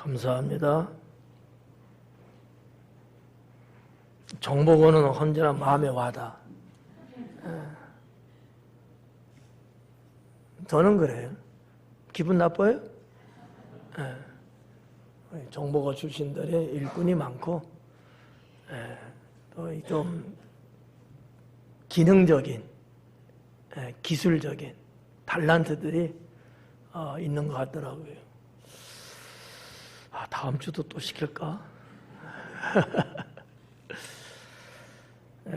감사합니다. 정보고는 언제나 마음에 와닿아. 저는 그래요. 기분 나빠요? 정보고 출신들이 일꾼이 많고 또 좀 기능적인 기술적인 탤런트들이 있는 것 같더라고요. 다음 주도 또 시킬까?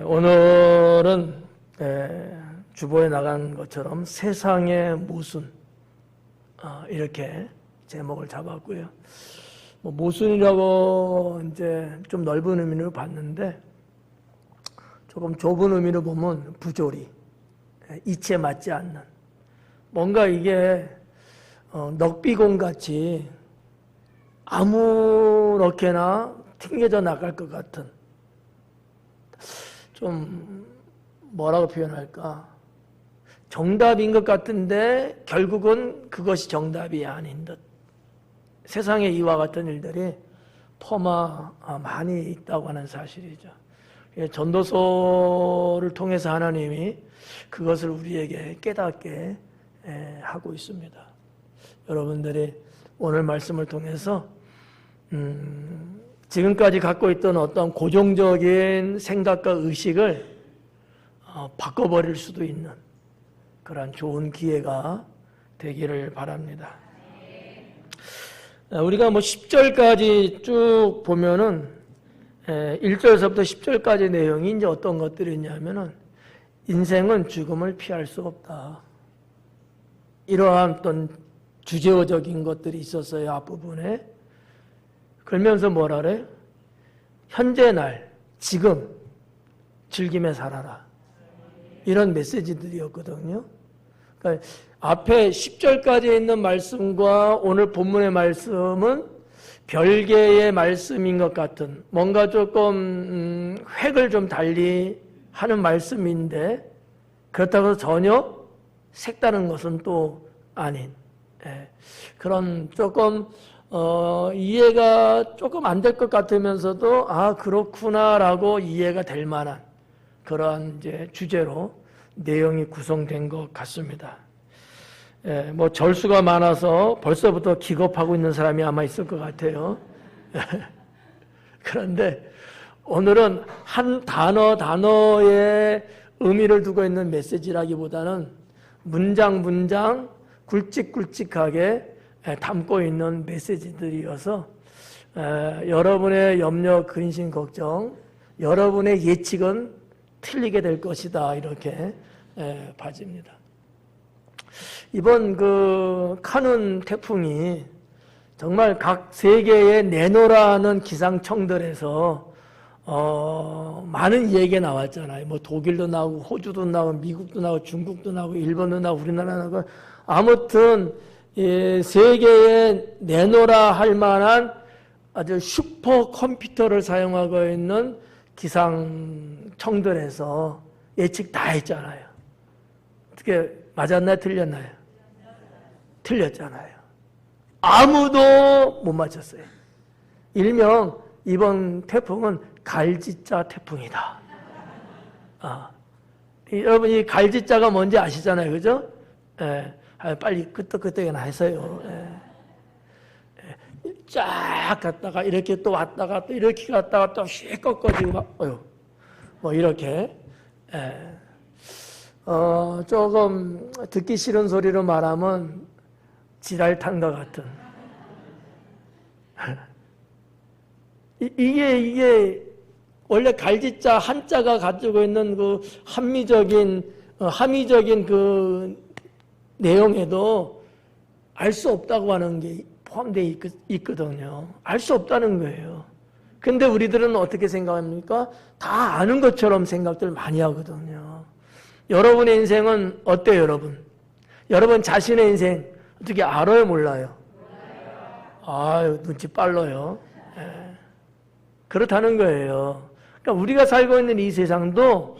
오늘은 주보에 나간 것처럼 세상의 모순 이렇게 제목을 잡았고요. 모순이라고 이제 좀 넓은 의미로 봤는데 조금 좁은 의미로 보면 부조리, 이치에 맞지 않는 뭔가 이게 넉비공같이 아무렇게나 튕겨져 나갈 것 같은 좀 뭐라고 표현할까? 정답인 것 같은데 결국은 그것이 정답이 아닌 듯. 세상에 이와 같은 일들이 포마 많이 있다고 하는 사실이죠. 전도서를 통해서 하나님이 그것을 우리에게 깨닫게 하고 있습니다. 여러분들이 오늘 말씀을 통해서 지금까지 갖고 있던 어떤 고정적인 생각과 의식을 바꿔버릴 수도 있는 그런 좋은 기회가 되기를 바랍니다. 우리가 10절까지 쭉 보면은 1절에서부터 10절까지 내용이 이제 어떤 것들이 있냐면은 인생은 죽음을 피할 수 없다. 이러한 어떤 주제어적인 것들이 있었어요, 앞부분에. 그러면서 뭐라 그래? 현재 날, 지금 즐기며 살아라. 이런 메시지들이었거든요. 그러니까 앞에 10절까지 있는 말씀과 오늘 본문의 말씀은 별개의 말씀인 것 같은 뭔가 조금 획을 좀 달리 하는 말씀인데 그렇다고 해서 전혀 색다른 것은 또 아닌 그런 조금 이해가 조금 안 될 것 같으면서도 그렇구나라고 이해가 될 만한 그러한 이제 주제로 내용이 구성된 것 같습니다. 절수가 많아서 벌써부터 기겁하고 있는 사람이 아마 있을 것 같아요. 그런데 오늘은 한 단어에 의미를 두고 있는 메시지라기보다는 문장 굵직굵직하게 담고 있는 메시지들이어서 여러분의 염려, 근심, 걱정, 여러분의 예측은 틀리게 될 것이다 이렇게 봐집니다. 이번 카눈 태풍이 정말 각 세계에 내놓으라는 기상청들에서 많은 얘기가 나왔잖아요. 독일도 나오고 호주도 나오고 미국도 나오고 중국도 나오고 일본도 나오고 우리나라 나오고 아무튼 세계에 내놓으라 할 만한 아주 슈퍼컴퓨터를 사용하고 있는 기상청들에서 예측 다 했잖아요. 어떻게 맞았나요? 틀렸나요? 틀렸잖아요. 아무도 못 맞췄어요. 일명 이번 태풍은 갈지자 태풍이다. 여러분 이 갈지자가 뭔지 아시잖아요, 그죠? 빨리 끄떡끄떡이나 해서요. 쫙 갔다가 이렇게 또 왔다가 또 이렇게 갔다가 또 휙 꺾어지고 이렇게. 조금 듣기 싫은 소리로 말하면 지랄탄 것 같은. 이게 원래 갈지자 한자가 가지고 있는 그 함의적인 그 내용에도 알 수 없다고 하는 게 포함되어 있거든요. 알 수 없다는 거예요. 근데 우리들은 어떻게 생각합니까? 다 아는 것처럼 생각들 많이 하거든요. 여러분의 인생은 어때요, 여러분? 여러분 자신의 인생 어떻게 알아요, 몰라요? 눈치 빨라요. 그렇다는 거예요. 그러니까 우리가 살고 있는 이 세상도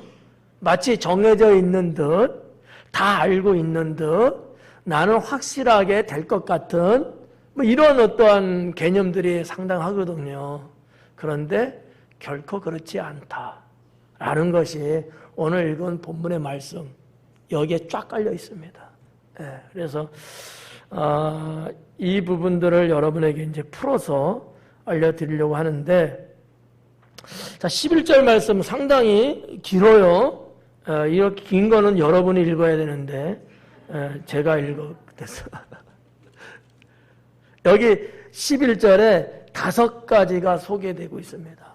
마치 정해져 있는 듯, 다 알고 있는 듯, 나는 확실하게 될 것 같은 뭐 이런 어떠한 개념들이 상당하거든요. 그런데 결코 그렇지 않다라는 것이 오늘 읽은 본문의 말씀 여기에 쫙 깔려 있습니다. 그래서 이 부분들을 여러분에게 이제 풀어서 알려드리려고 하는데, 자, 11절 말씀 상당히 길어요. 이렇게 긴 거는 여러분이 읽어야 되는데 제가 읽어서 여기 11절에 5가지가 소개되고 있습니다.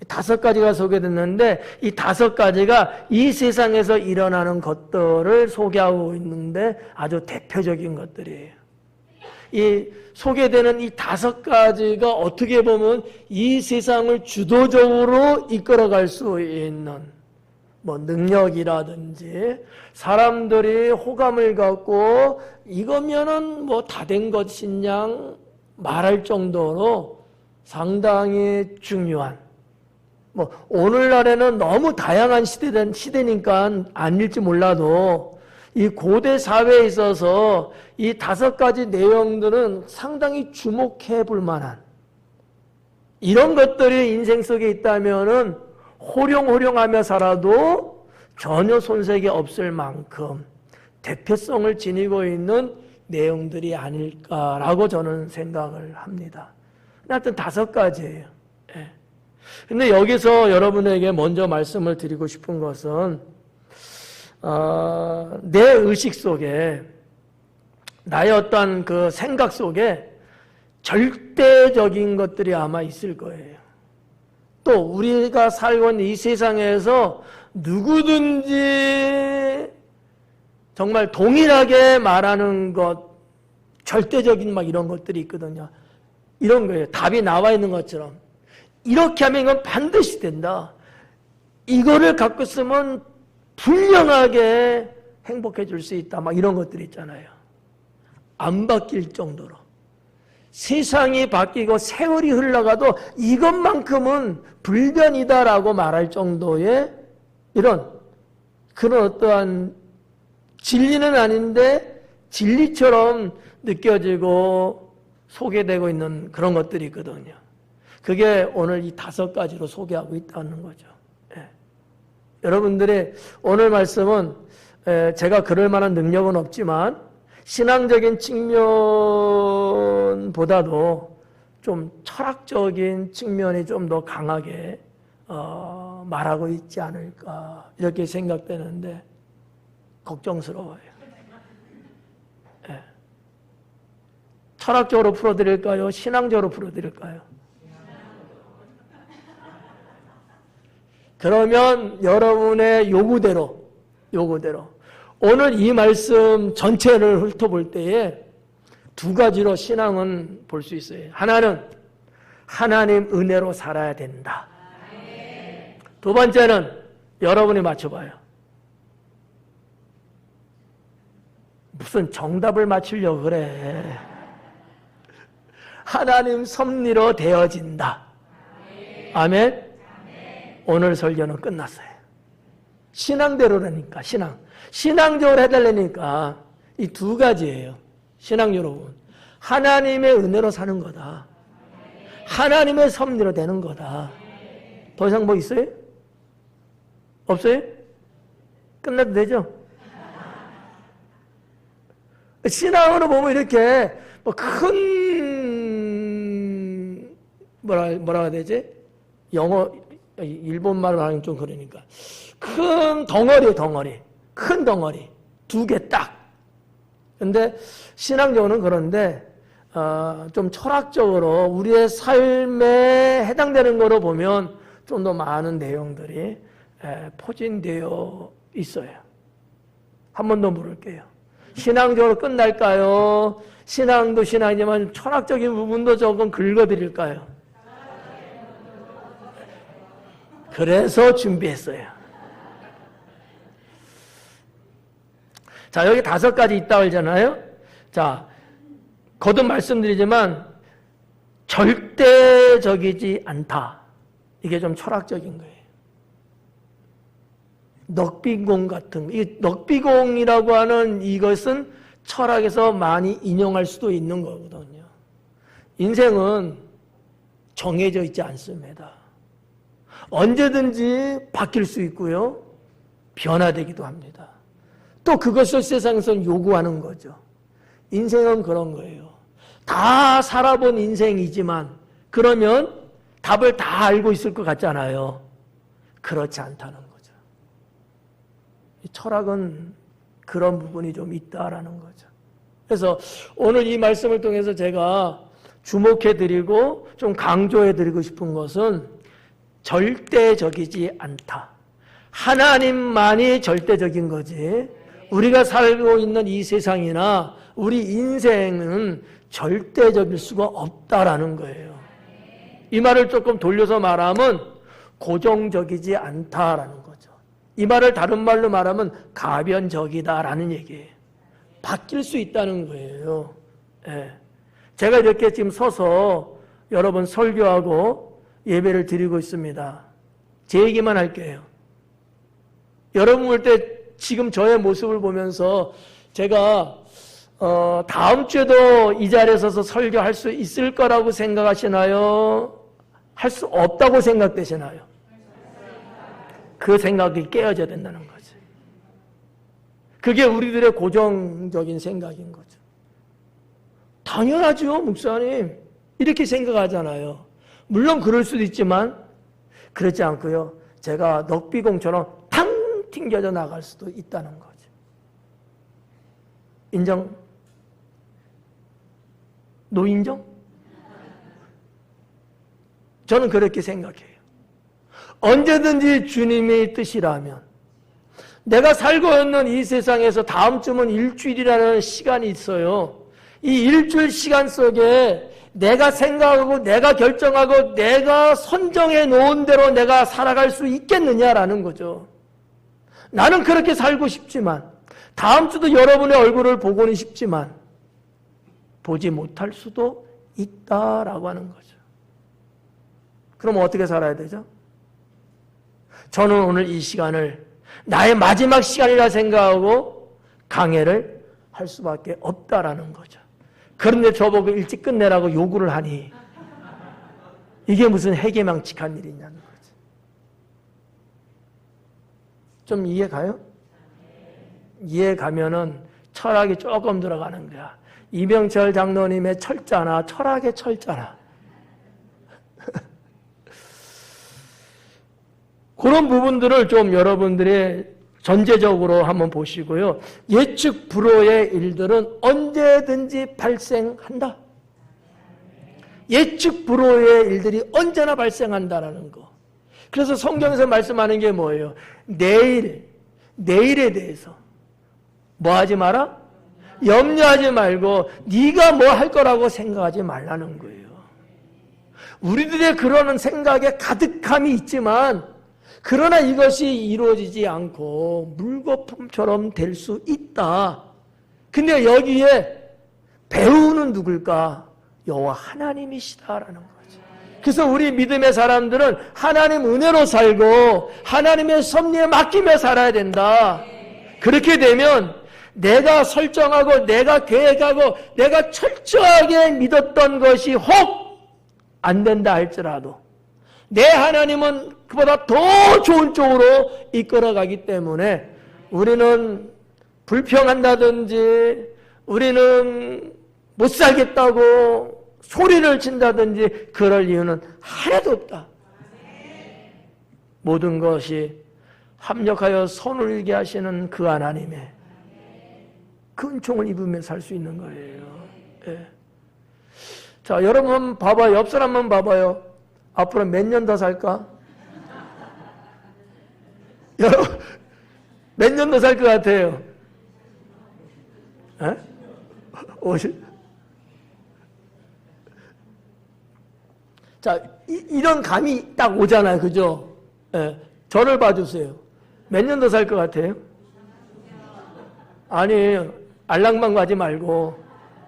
5가지가 소개됐는데 이 5가지가 이 세상에서 일어나는 것들을 소개하고 있는데 아주 대표적인 것들이에요. 이 소개되는 이 5가지가 어떻게 보면 이 세상을 주도적으로 이끌어갈 수 있는 뭐 능력이라든지 사람들이 호감을 갖고 이거면은 뭐 다 된 것인 양 말할 정도로 상당히 중요한, 뭐 오늘날에는 너무 다양한 시대니까 아닐지 몰라도 이 고대 사회에 있어서 이 5가지 내용들은 상당히 주목해 볼 만한, 이런 것들이 인생 속에 있다면은 호령호령하며 살아도 전혀 손색이 없을 만큼 대표성을 지니고 있는 내용들이 아닐까라고 저는 생각을 합니다. 하여튼 5가지예요. 근데 여기서 여러분에게 먼저 말씀을 드리고 싶은 것은 내 의식 속에, 나의 어떤 그 생각 속에 절대적인 것들이 아마 있을 거예요. 또 우리가 살고 있는 이 세상에서 누구든지 정말 동일하게 말하는 것, 절대적인 막 이런 것들이 있거든요. 이런 거예요. 답이 나와 있는 것처럼 이렇게 하면 이건 반드시 된다. 이거를 갖고 쓰면 분명하게 행복해질 수 있다. 막 이런 것들이 있잖아요. 안 바뀔 정도로. 세상이 바뀌고 세월이 흘러가도 이것만큼은 불변이다라고 말할 정도의 이런 그런 어떠한 진리는 아닌데 진리처럼 느껴지고 소개되고 있는 그런 것들이 있거든요. 그게 오늘 이 5가지로 소개하고 있다는 거죠. 여러분들의 오늘 말씀은 제가 그럴 만한 능력은 없지만 신앙적인 측면보다도 좀 철학적인 측면이 좀 더 강하게 말하고 있지 않을까 이렇게 생각되는데 걱정스러워요. 철학적으로 풀어드릴까요? 신앙적으로 풀어드릴까요? 그러면 여러분의 요구대로 오늘 이 말씀 전체를 훑어볼 때에 2가지로 신앙은 볼 수 있어요. 하나는 하나님 은혜로 살아야 된다. 2번째는 여러분이 맞춰봐요. 무슨 정답을 맞추려고 그래. 하나님 섭리로 되어진다. 아멘. 오늘 설교는 끝났어요. 신앙대로라니까. 신앙적으로 해달라니까 이 2가지예요. 신앙적으로 하나님의 은혜로 사는 거다. 하나님의 섭리로 되는 거다. 더 이상 뭐 있어요? 없어요? 끝나도 되죠? 신앙으로 보면 이렇게 뭐 큰 뭐라 해야 되지? 일본말로 하면 좀 그러니까 큰 덩어리 큰 덩어리 2개 딱. 근데 신앙적으로는 그런데 좀 철학적으로 우리의 삶에 해당되는 거로 보면 좀 더 많은 내용들이 포진되어 있어요. 한 번 더 물을게요. 신앙적으로 끝날까요? 신앙도 신앙이지만 철학적인 부분도 조금 긁어드릴까요? 그래서 준비했어요. 자, 여기 5가지 있다고 하잖아요. 자, 거듭 말씀드리지만 절대적이지 않다. 이게 좀 철학적인 거예요. 넉비공 같은 이 넉비공이라고 하는 이것은 철학에서 많이 인용할 수도 있는 거거든요. 인생은 정해져 있지 않습니다. 언제든지 바뀔 수 있고요. 변화되기도 합니다. 또 그것을 세상에서는 요구하는 거죠. 인생은 그런 거예요. 다 살아본 인생이지만 그러면 답을 다 알고 있을 것 같잖아요. 그렇지 않다는 거죠. 철학은 그런 부분이 좀 있다라는 거죠. 그래서 오늘 이 말씀을 통해서 제가 주목해드리고 좀 강조해드리고 싶은 것은 절대적이지 않다. 하나님만이 절대적인 거지 우리가 살고 있는 이 세상이나 우리 인생은 절대적일 수가 없다라는 거예요. 이 말을 조금 돌려서 말하면 고정적이지 않다라는 거죠. 이 말을 다른 말로 말하면 가변적이다라는 얘기예요. 바뀔 수 있다는 거예요. 예. 제가 이렇게 지금 서서 여러분 설교하고 예배를 드리고 있습니다. 제 얘기만 할게요. 여러분 볼 때 지금 저의 모습을 보면서 제가 다음 주에도 이 자리에 서서 설교할 수 있을 거라고 생각하시나요? 할 수 없다고 생각되시나요? 그 생각이 깨어져야 된다는 거죠. 그게 우리들의 고정적인 생각인 거죠. 당연하죠, 목사님. 이렇게 생각하잖아요. 물론 그럴 수도 있지만 그렇지 않고요. 제가 넉비공처럼 탕 튕겨져 나갈 수도 있다는 거죠. 인정? 노인정? 저는 그렇게 생각해요. 언제든지 주님의 뜻이라면 내가 살고 있는 이 세상에서 다음 주면 일주일이라는 시간이 있어요. 이 일주일 시간 속에 내가 생각하고 내가 결정하고 내가 선정해 놓은 대로 내가 살아갈 수 있겠느냐라는 거죠. 나는 그렇게 살고 싶지만 다음 주도 여러분의 얼굴을 보고는 싶지만 보지 못할 수도 있다라고 하는 거죠. 그럼 어떻게 살아야 되죠? 저는 오늘 이 시간을 나의 마지막 시간이라 생각하고 강해를 할 수밖에 없다라는 거죠. 그런데 저보고 일찍 끝내라고 요구를 하니 이게 무슨 해괴망측한 일이냐는 거죠. 좀 이해 가요? 이해 가면은 철학이 조금 들어가는 거야. 이병철 장로님의 철자나 철학의 철자나 그런 부분들을 좀 여러분들이 전제적으로 한번 보시고요. 예측 불허의 일들은 언제든지 발생한다. 예측 불허의 일들이 언제나 발생한다라는 거. 그래서 성경에서 말씀하는 게 뭐예요? 내일에 대해서 뭐 하지 마라? 염려하지 말고 네가 뭐 할 거라고 생각하지 말라는 거예요. 우리들의 그러는 생각에 가득함이 있지만 그러나 이것이 이루어지지 않고 물거품처럼 될 수 있다. 근데 여기에 배우는 누굴까? 여호와 하나님이시다라는 거죠. 그래서 우리 믿음의 사람들은 하나님 은혜로 살고 하나님의 섭리에 맡기며 살아야 된다. 그렇게 되면 내가 설정하고 내가 계획하고 내가 철저하게 믿었던 것이 혹 안 된다 할지라도 내 하나님은 그보다 더 좋은 쪽으로 이끌어가기 때문에 우리는 불평한다든지 우리는 못 살겠다고 소리를 친다든지 그럴 이유는 하나도 없다. 모든 것이 합력하여 선을 이루게 하시는 그 하나님의 그 은총을 입으며 살 수 있는 거예요. 예. 자, 여러분 한번 봐봐요. 옆 사람 한번 봐봐요. 앞으로 몇 년 더 살까? 여러분 몇 년 더 살 것 같아요? 50? 자, 이런 감이 딱 오잖아요. 그죠? 예. 저를 봐주세요. 몇 년 더 살 것 같아요? 아니, 알랑방 가지 말고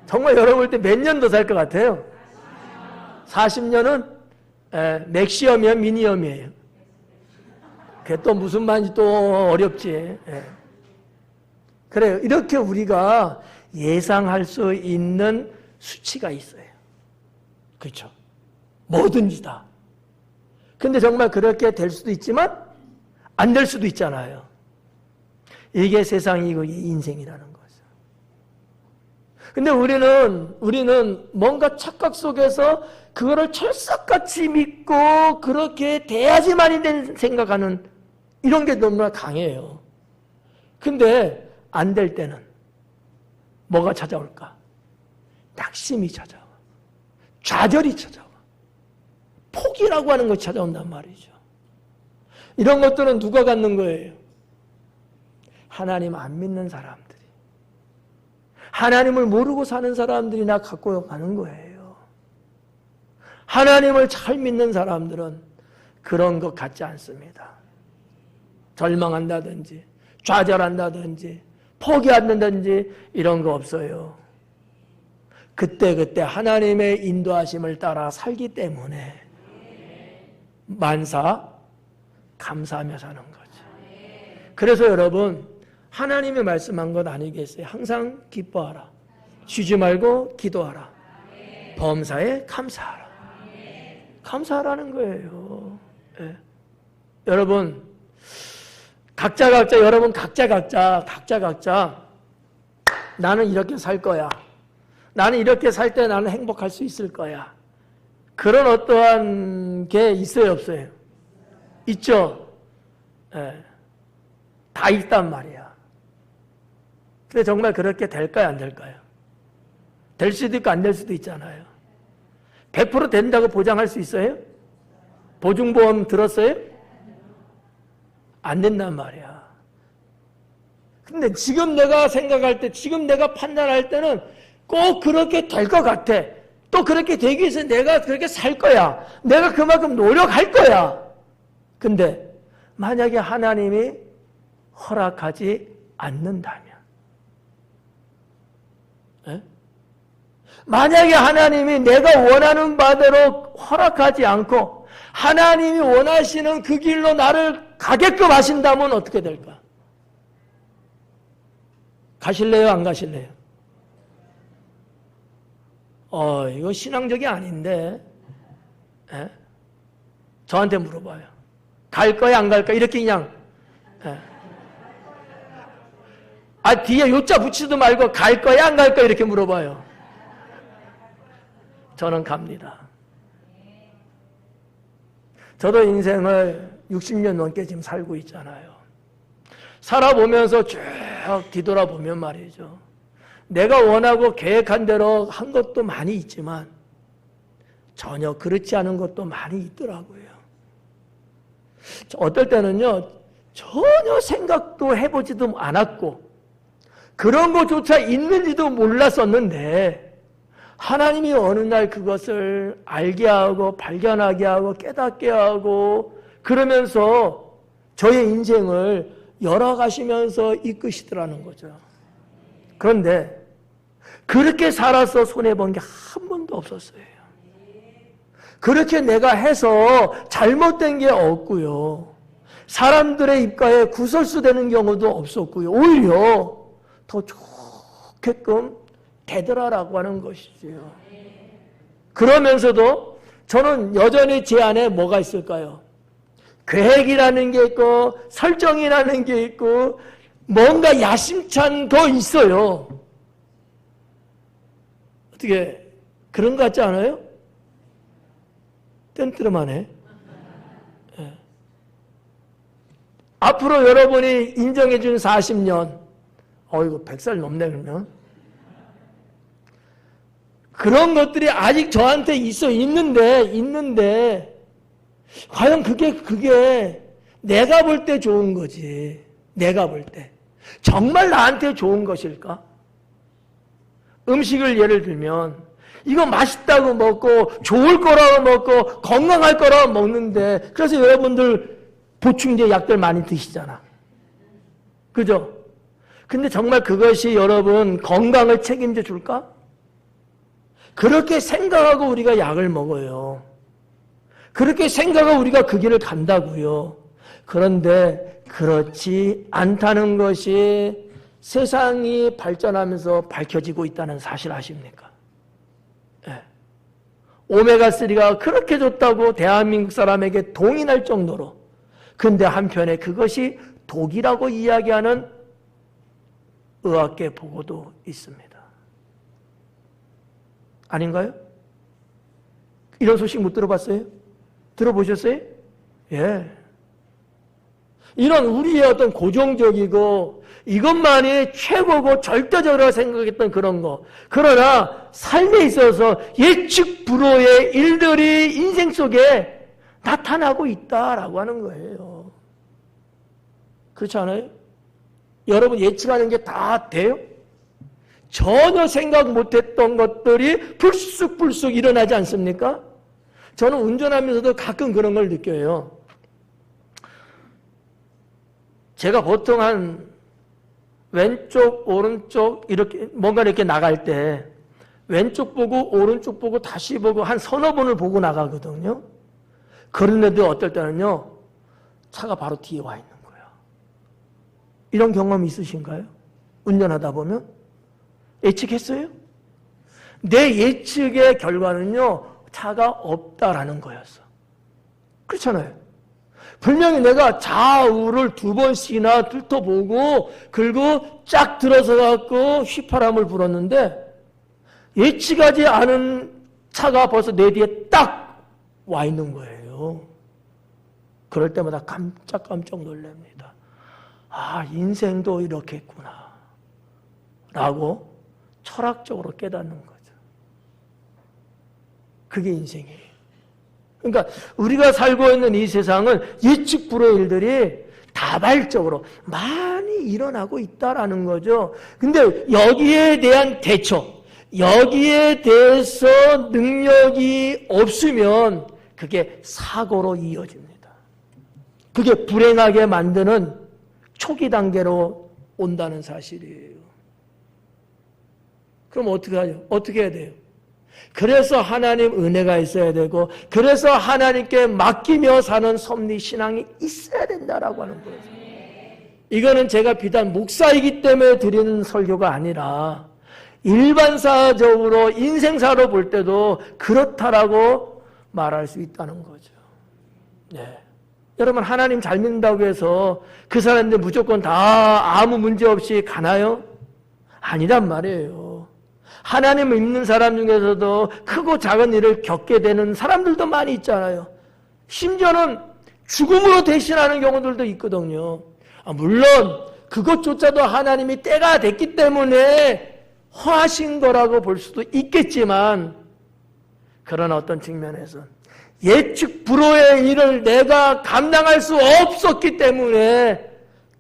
정말 여러분 볼 때 몇 년 더 살 것 같아요? 40년은 맥시엄이야 미니엄이에요. 그게 또 무슨 말인지 또 어렵지. 그래요. 이렇게 우리가 예상할 수 있는 수치가 있어요. 그렇죠? 뭐든지 다. 근데 정말 그렇게 될 수도 있지만 안 될 수도 있잖아요. 이게 세상이고 이게 인생이라는 거죠. 근데 우리는 뭔가 착각 속에서 그거를 철석같이 믿고 그렇게 돼야지만이 생각하는 이런 게 너무나 강해요. 근데 안 될 때는 뭐가 찾아올까? 낙심이 찾아와. 좌절이 찾아와. 포기라고 하는 것이 찾아온단 말이죠. 이런 것들은 누가 갖는 거예요? 하나님 안 믿는 사람들이. 하나님을 모르고 사는 사람들이나 갖고 가는 거예요. 하나님을 잘 믿는 사람들은 그런 것 같지 않습니다. 절망한다든지 좌절한다든지 포기한다든지 이런 거 없어요. 그때그때 하나님의 인도하심을 따라 살기 때문에 만사 감사하며 사는 거죠. 그래서 여러분 하나님이 말씀한 것 아니겠어요? 항상 기뻐하라. 쉬지 말고 기도하라. 범사에 감사하라. 감사하라는 거예요. 네. 여러분 각자 나는 이렇게 살 거야. 나는 이렇게 살 때 나는 행복할 수 있을 거야. 그런 어떠한 게 있어요, 없어요? 있죠? 네. 다 있단 말이야. 근데 정말 그렇게 될까요, 안 될까요? 될 수도 있고 안 될 수도 있잖아요. 100% 된다고 보장할 수 있어요? 보증보험 들었어요? 안 된단 말이야. 근데 지금 내가 생각할 때, 지금 내가 판단할 때는 꼭 그렇게 될 것 같아. 또 그렇게 되기 위해서 내가 그렇게 살 거야. 내가 그만큼 노력할 거야. 근데 만약에 하나님이 허락하지 않는다면, 에? 만약에 하나님이 내가 원하는 바대로 허락하지 않고 하나님이 원하시는 그 길로 나를 가게끔 하신다면 어떻게 될까? 가실래요? 안 가실래요? 이거 신앙적이 아닌데, 에? 저한테 물어봐요. 갈 거야, 안 갈 거야? 이렇게 그냥, 에? 뒤에 요자 붙이지도 말고 갈 거야, 안 갈 거야? 이렇게 물어봐요. 저는 갑니다. 저도 인생을 60년 넘게 지금 살고 있잖아요. 살아보면서 쭉 뒤돌아보면 말이죠. 내가 원하고 계획한 대로 한 것도 많이 있지만 전혀 그렇지 않은 것도 많이 있더라고요. 어떨 때는요, 전혀 생각도 해보지도 않았고 그런 것조차 있는지도 몰랐었는데 하나님이 어느 날 그것을 알게 하고 발견하게 하고 깨닫게 하고 그러면서 저의 인생을 열어가시면서 이끄시더라는 거죠. 그런데 그렇게 살아서 손해본 게 한 번도 없었어요. 그렇게 내가 해서 잘못된 게 없고요. 사람들의 입가에 구설수 되는 경우도 없었고요. 오히려 더 좋게끔 되더라라고 하는 것이지요. 그러면서도 저는 여전히 제 안에 뭐가 있을까요? 계획이라는 게 있고 설정이라는 게 있고 뭔가 야심찬 거 있어요. 어떻게 그런 것 같지 않아요? 뜬뜨름하네. 네. 앞으로 여러분이 인정해 준 40년, 이거 100살 넘네 그러면. 그런 것들이 아직 저한테 있는데 과연 그게 내가 볼 때 좋은 거지. 내가 볼 때. 정말 나한테 좋은 것일까? 음식을 예를 들면 이거 맛있다고 먹고 좋을 거라고 먹고 건강할 거라고 먹는데 그래서 여러분들 보충제 약들 많이 드시잖아. 그죠? 근데 정말 그것이 여러분 건강을 책임져 줄까? 그렇게 생각하고 우리가 약을 먹어요. 그렇게 생각하고 우리가 그 길을 간다고요. 그런데 그렇지 않다는 것이 세상이 발전하면서 밝혀지고 있다는 사실 아십니까? 예. 오메가3가 그렇게 좋다고 대한민국 사람에게 동의할 정도로, 근데 한편에 그것이 독이라고 이야기하는 의학계 보고도 있습니다. 아닌가요? 이런 소식 못 들어봤어요? 들어보셨어요? 예. 이런 우리의 어떤 고정적이고 이것만이 최고고 절대적으로 생각했던 그런 거. 그러나 삶에 있어서 예측 불허의 일들이 인생 속에 나타나고 있다라고 하는 거예요. 그렇지 않아요? 여러분 예측하는 게 다 돼요? 전혀 생각 못했던 것들이 불쑥불쑥 일어나지 않습니까? 저는 운전하면서도 가끔 그런 걸 느껴요. 제가 보통 한 왼쪽, 오른쪽 이렇게 뭔가 이렇게 나갈 때 왼쪽 보고 오른쪽 보고 다시 보고 한 서너 번을 보고 나가거든요. 그런데도 어떨 때는요, 차가 바로 뒤에 와 있는 거예요. 이런 경험 있으신가요? 운전하다 보면? 예측했어요? 내 예측의 결과는요, 차가 없다라는 거였어. 그렇잖아요. 분명히 내가 좌우를 2번씩이나 훑어보고 그리고 쫙 들어서 갖고 휘파람을 불었는데 예측하지 않은 차가 벌써 내 뒤에 딱 와 있는 거예요. 그럴 때마다 깜짝 놀랍니다. 아, 인생도 이렇게 있구나 라고 철학적으로 깨닫는 거죠. 그게 인생이에요. 그러니까 우리가 살고 있는 이 세상은 예측 불허의 일들이 다발적으로 많이 일어나고 있다라는 거죠. 근데 여기에 대한 대처, 여기에 대해서 능력이 없으면 그게 사고로 이어집니다. 그게 불행하게 만드는 초기 단계로 온다는 사실이에요. 그럼 어떻게 하죠? 어떻게 해야 돼요? 그래서 하나님 은혜가 있어야 되고, 그래서 하나님께 맡기며 사는 섭리 신앙이 있어야 된다라고 하는 거예요. 이거는 제가 비단 목사이기 때문에 드리는 설교가 아니라 일반사적으로 인생사로 볼 때도 그렇다라고 말할 수 있다는 거죠. 네. 여러분, 하나님 잘 믿는다고 해서 그 사람들 무조건 다 아무 문제 없이 가나요? 아니란 말이에요. 하나님을 믿는 사람 중에서도 크고 작은 일을 겪게 되는 사람들도 많이 있잖아요. 심지어는 죽음으로 대신하는 경우들도 있거든요. 물론 그것조차도 하나님이 때가 됐기 때문에 허하신 거라고 볼 수도 있겠지만, 그러나 어떤 측면에서 예측 불허의 일을 내가 감당할 수 없었기 때문에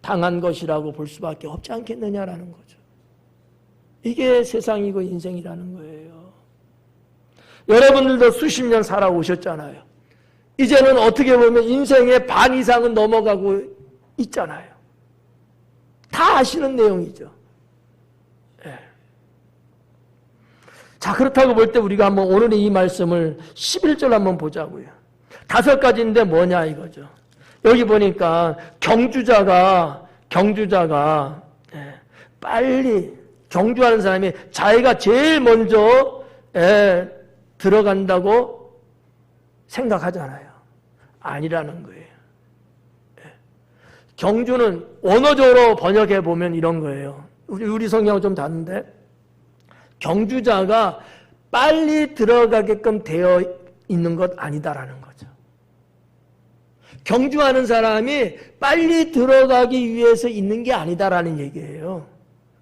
당한 것이라고 볼 수밖에 없지 않겠느냐라는 거죠. 이게 세상이고 인생이라는 거예요. 여러분들도 수십 년 살아오셨잖아요. 이제는 어떻게 보면 인생의 반 이상은 넘어가고 있잖아요. 다 아시는 내용이죠. 네. 자, 그렇다고 볼 때 우리가 한번 오늘의 이 말씀을 11절 한번 보자고요. 5가지인데 뭐냐 이거죠. 여기 보니까 경주자가 빨리 경주하는 사람이 자기가 제일 먼저 들어간다고 생각하잖아요. 아니라는 거예요. 경주는 원어적으로 번역해 보면 이런 거예요. 우리 성경하고 좀 다른데, 경주자가 빨리 들어가게끔 되어 있는 것 아니다라는 거죠. 경주하는 사람이 빨리 들어가기 위해서 있는 게 아니다라는 얘기예요.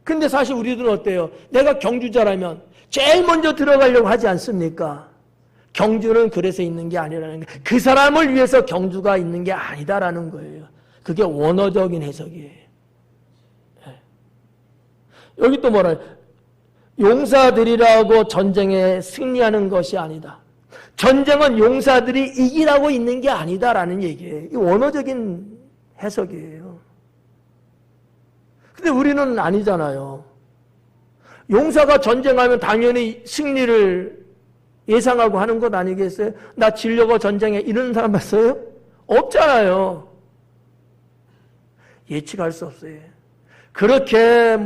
근데 사실 우리들은 어때요? 내가 경주자라면 제일 먼저 들어가려고 하지 않습니까? 경주는 그래서 있는 게 아니라는 거예요. 그 사람을 위해서 경주가 있는 게 아니다라는 거예요. 그게 원어적인 해석이에요. 여기 또 뭐라 해요? 용사들이라고 전쟁에 승리하는 것이 아니다. 전쟁은 용사들이 이기라고 있는 게 아니다라는 얘기예요. 이 원어적인 해석이에요. 근데 우리는 아니잖아요. 용사가 전쟁하면 당연히 승리를 예상하고 하는 것 아니겠어요? 나 지려고 전쟁에 이러는 사람 봤어요? 없잖아요. 예측할 수 없어요. 그렇게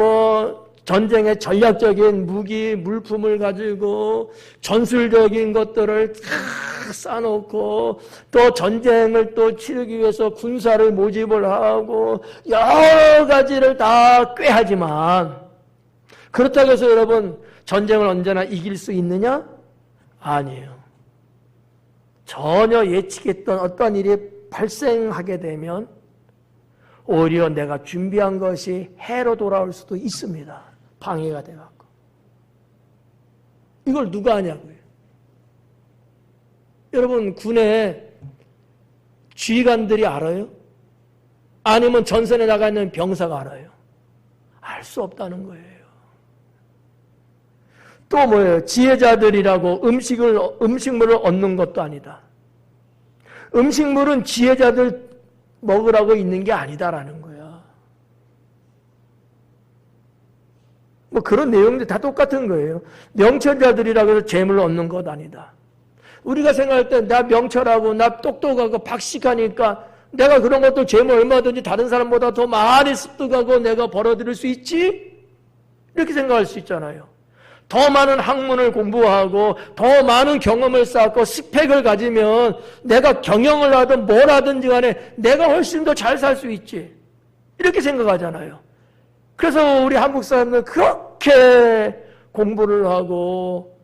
전쟁의 전략적인 무기, 물품을 가지고 전술적인 것들을 다 쌓아놓고 또 전쟁을 또 치르기 위해서 군사를 모집을 하고 여러 가지를 다 꾀하지만 그렇다고 해서 여러분 전쟁을 언제나 이길 수 있느냐? 아니에요. 전혀 예측했던 어떤 일이 발생하게 되면 오히려 내가 준비한 것이 해로 돌아올 수도 있습니다. 방해가 돼갖고. 이걸 누가 하냐고요. 여러분 군에 지휘관들이 알아요? 아니면 전선에 나가 있는 병사가 알아요? 알 수 없다는 거예요. 또 뭐예요? 지혜자들이라고 음식물을 얻는 것도 아니다. 음식물은 지혜자들 먹으라고 있는 게 아니다라는 거야. 그런 내용들 다 똑같은 거예요. 명철자들이라고 해서 재물을 얻는 것 아니다. 우리가 생각할 때 나 명철하고 나 똑똑하고 박식하니까 내가 그런 것도 재물 얼마든지 다른 사람보다 더 많이 습득하고 내가 벌어들일 수 있지? 이렇게 생각할 수 있잖아요. 더 많은 학문을 공부하고 더 많은 경험을 쌓고 스펙을 가지면 내가 경영을 하든 뭘 하든지 간에 내가 훨씬 더 잘 살 수 있지. 이렇게 생각하잖아요. 그래서 우리 한국 사람들은 그렇게 공부를 하고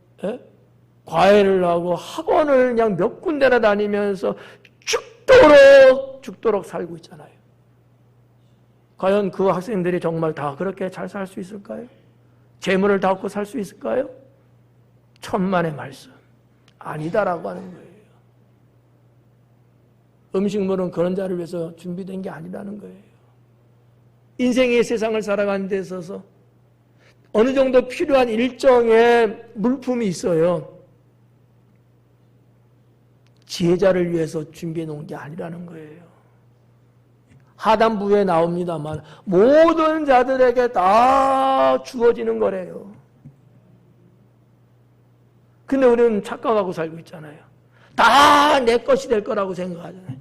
과외를 하고 학원을 그냥 몇 군데나 다니면서 죽도록 살고 있잖아요. 과연 그 학생들이 정말 다 그렇게 잘 살 수 있을까요? 재물을 다 얻고 살 수 있을까요? 천만의 말씀. 아니다라고 하는 거예요. 음식물은 그런 자를 위해서 준비된 게 아니라는 거예요. 인생의 세상을 살아가는 데 있어서 어느 정도 필요한 일정의 물품이 있어요. 지혜자를 위해서 준비해 놓은 게 아니라는 거예요. 하단부에 나옵니다만 모든 자들에게 다 주어지는 거래요. 근데 우리는 착각하고 살고 있잖아요. 다 내 것이 될 거라고 생각하잖아요.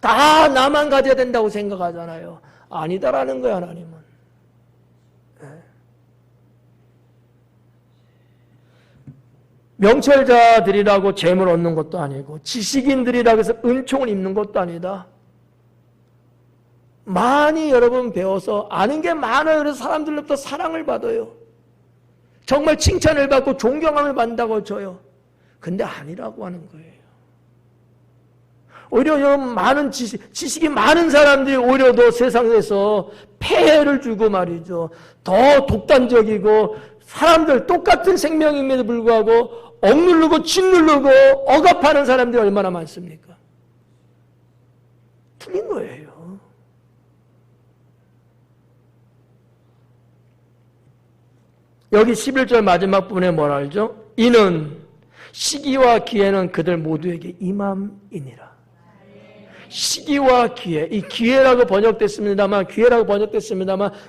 다 나만 가져야 된다고 생각하잖아요. 아니다라는 거야, 하나님은. 명철자들이라고 재물 얻는 것도 아니고 지식인들이라고 해서 은총을 입는 것도 아니다. 많이 여러분 배워서 아는 게 많아요. 그래서 사람들로부터 사랑을 받아요. 정말 칭찬을 받고 존경함을 받는다고 줘요. 근데 아니라고 하는 거예요. 오히려 여러분 많은 지식이 많은 사람들이 오히려 더 세상에서 폐해를 주고 말이죠. 더 독단적이고 사람들 똑같은 생명임에도 불구하고 억누르고 짓누르고 억압하는 사람들이 얼마나 많습니까? 틀린 거예요. 여기 11절 마지막 부분에 뭐라 하죠? 이는 시기와 기회는 그들 모두에게 임함이니라. 시기와 기회, 이 기회라고 번역됐습니다만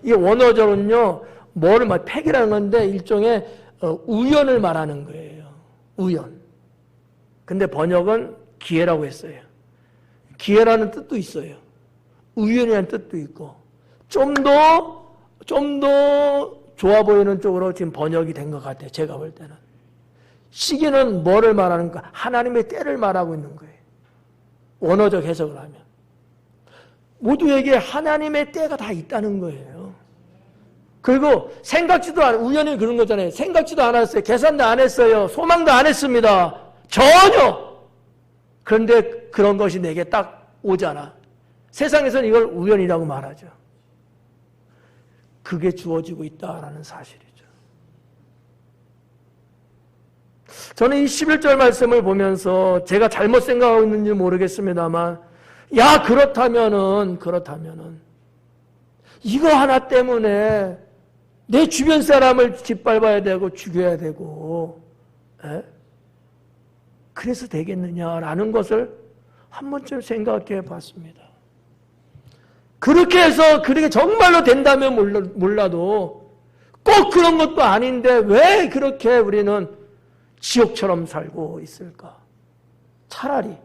이 원어적으로는요 뭐를 팩이라는 건데 일종의 우연을 말하는 거예요. 우연. 근데 번역은 기회라고 했어요. 기회라는 뜻도 있어요. 우연이라는 뜻도 있고 좀 더 좋아 보이는 쪽으로 지금 번역이 된 것 같아요. 제가 볼 때는. 시기는 뭐를 말하는가? 하나님의 때를 말하고 있는 거예요. 원어적 해석을 하면. 모두에게 하나님의 때가 다 있다는 거예요. 그리고 생각지도 않아요. 우연히 그런 거잖아요. 생각지도 않았어요. 계산도 안 했어요. 소망도 안 했습니다. 전혀! 그런데 그런 것이 내게 딱 오잖아. 세상에서는 이걸 우연이라고 말하죠. 그게 주어지고 있다라는 사실이죠. 저는 이 11절 말씀을 보면서 제가 잘못 생각하고 있는지 모르겠습니다만 그렇다면은 이거 하나 때문에 내 주변 사람을 짓밟아야 되고 죽여야 되고 그래서 되겠느냐라는 것을 한 번쯤 생각해 봤습니다. 그렇게 해서 그렇게 정말로 된다면 몰라도 꼭 그런 것도 아닌데 왜 그렇게 우리는 지옥처럼 살고 있을까? 차라리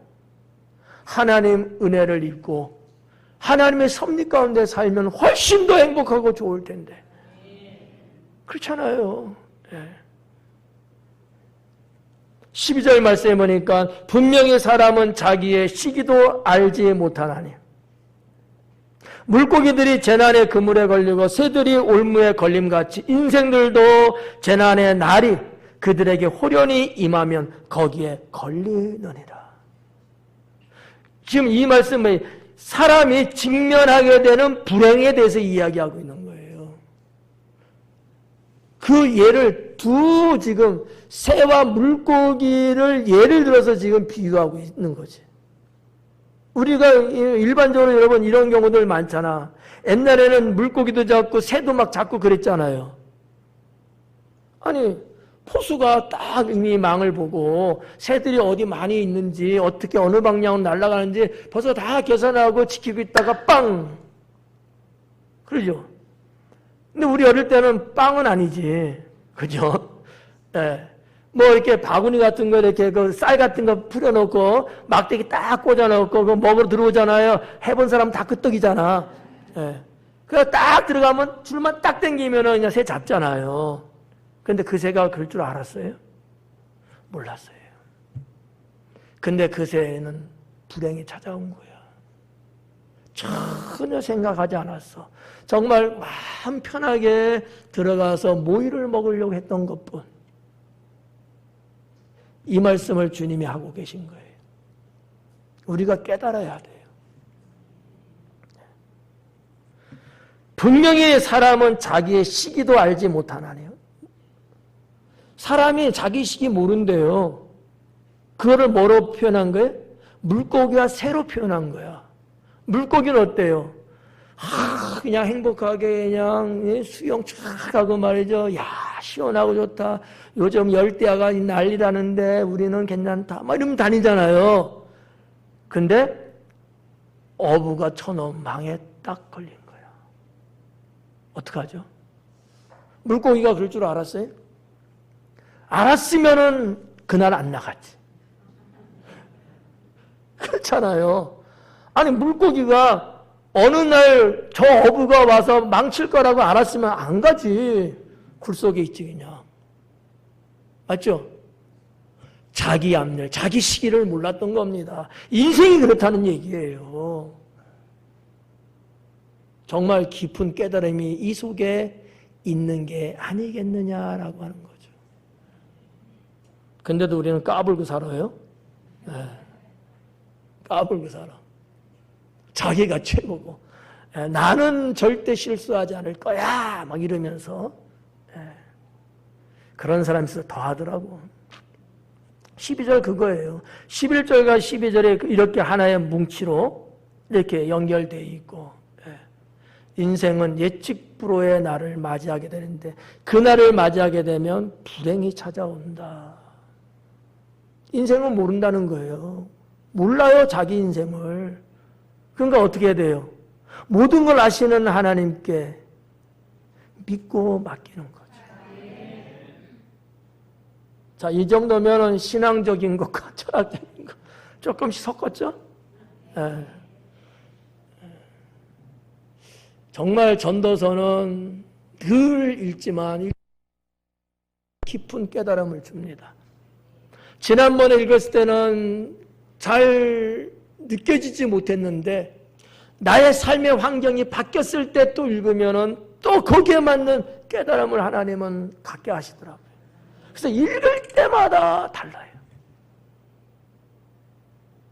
하나님 은혜를 입고 하나님의 섭리 가운데 살면 훨씬 더 행복하고 좋을 텐데. 그렇잖아요. 예. 12절 말씀에 보니까 분명히 사람은 자기의 시기도 알지 못하나니 물고기들이 재난의 그물에 걸리고 새들이 올무에 걸림같이 인생들도 재난의 날이 그들에게 호련히 임하면 거기에 걸리느니라. 지금 이 말씀은 사람이 직면하게 되는 불행에 대해서 이야기하고 있는 거예요. 그 예를 지금 새와 물고기를 예를 들어서 지금 비유하고 있는 거지. 우리가 일반적으로 여러분 이런 경우들 많잖아. 옛날에는 물고기도 잡고 새도 막 잡고 그랬잖아요. 아니 포수가 딱 이 망을 보고 새들이 어디 많이 있는지 어떻게 어느 방향으로 날아가는지 벌써 다 계산하고 지키고 있다가 빵! 그러죠? 근데 우리 어릴 때는 빵은 아니지. 그죠? 예. 뭐 이렇게 바구니 같은 거 이렇게 그 쌀 같은 거 풀어놓고 막대기 딱 꽂아놓고 그 먹으러 들어오잖아요. 해본 사람 다 끄떡이잖아. 예. 그래서 딱 들어가면 줄만 딱 당기면은 그냥 새 잡잖아요. 근데 그 새가 그럴 줄 알았어요? 몰랐어요. 근데 그 새는 불행이 찾아온 거야. 전혀 생각하지 않았어. 정말 마음 편하게 들어가서 모이를 먹으려고 했던 것뿐. 이 말씀을 주님이 하고 계신 거예요. 우리가 깨달아야 돼요. 분명히 사람은 자기의 시기도 알지 못하나니요. 사람이 자기 시기 모른대요. 그거를 뭐로 표현한 거예요? 물고기와 새로 표현한 거야. 물고기는 어때요? 그냥 행복하게 그냥 수영 쫙 하고 말이죠. 야, 시원하고 좋다. 요즘 열대야가 난리라는데 우리는 괜찮다. 막 이러면 다니잖아요. 근데 어부가 쳐놓은 망에 딱 걸린 거야. 어떡하죠? 물고기가 그럴 줄 알았어요? 알았으면은 그날 안 나갔지. 그렇잖아요. 아니 물고기가 어느 날 저 어부가 와서 망칠 거라고 알았으면 안 가지. 굴 속에 있지 그냥. 맞죠? 자기 앞일, 자기 시기를 몰랐던 겁니다. 인생이 그렇다는 얘기예요. 정말 깊은 깨달음이 이 속에 있는 게 아니겠느냐라고 하는 거죠. 근데도 우리는 까불고 살아요. 네. 까불고 살아. 자기가 최고고. 네. 나는 절대 실수하지 않을 거야. 막 이러면서. 네. 그런 사람이 있어서 더 하더라고. 12절 그거예요. 11절과 12절에 이렇게 하나의 뭉치로 이렇게 연결되어 있고, 인생은 예측 불허의 날을 맞이하게 되는데 그 날을 맞이하게 되면 불행이 찾아온다. 인생은 모른다는 거예요. 몰라요, 자기 인생을. 그러니까 어떻게 해야 돼요? 모든 걸 아시는 하나님께 믿고 맡기는 거죠. 자, 이 정도면은 신앙적인 것과 철학적인 것 조금씩 섞었죠? 네. 정말 전도서는 늘 읽지만 깊은 깨달음을 줍니다. 지난번에 읽었을 때는 잘 느껴지지 못했는데 나의 삶의 환경이 바뀌었을 때 또 읽으면은 또 거기에 맞는 깨달음을 하나님은 갖게 하시더라고요. 그래서 읽을 때마다 달라요.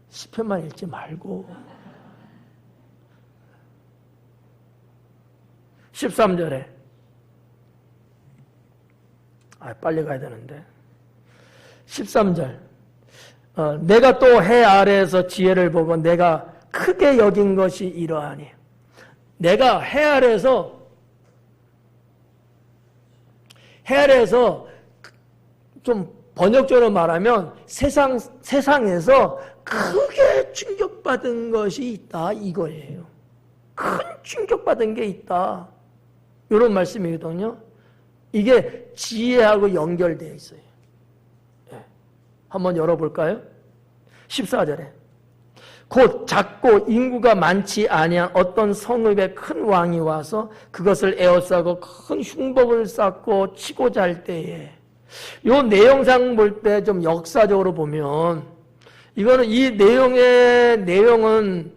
시편만 읽지 말고 13절에 빨리 가야 되는데 13절 내가 또 해 아래에서 지혜를 보고 내가 크게 여긴 것이 이러하니 내가 해 아래에서 좀 번역적으로 말하면 세상에서 크게 충격받은 것이 있다 이거예요. 큰 충격받은 게 있다. 이런 말씀이거든요. 이게 지혜하고 연결되어 있어요. 네. 한번 열어볼까요? 14절에 곧 작고 인구가 많지 아니한 어떤 성읍에 큰 왕이 와서 그것을 에워싸고 큰 흉복을 쌓고 치고 잘 때에, 요 내용상 볼 때 좀 역사적으로 보면 이거는 이 내용은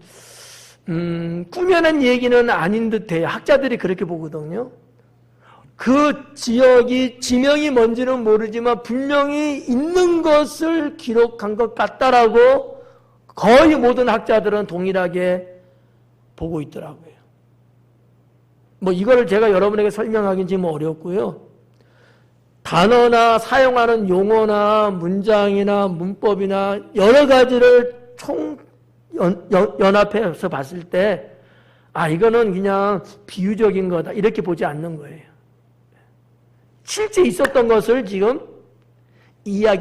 꾸며낸 얘기는 아닌 듯해요. 학자들이 그렇게 보거든요. 그 지역이 지명이 뭔지는 모르지만 분명히 있는 것을 기록한 것 같다라고 거의 모든 학자들은 동일하게 보고 있더라고요. 뭐 이거를 제가 여러분에게 설명하기는 지금 어렵고요. 단어나 사용하는 용어나 문장이나 문법이나 여러 가지를 연합해서 봤을 때, 이거는 그냥 비유적인 거다, 이렇게 보지 않는 거예요. 실제 있었던 것을 지금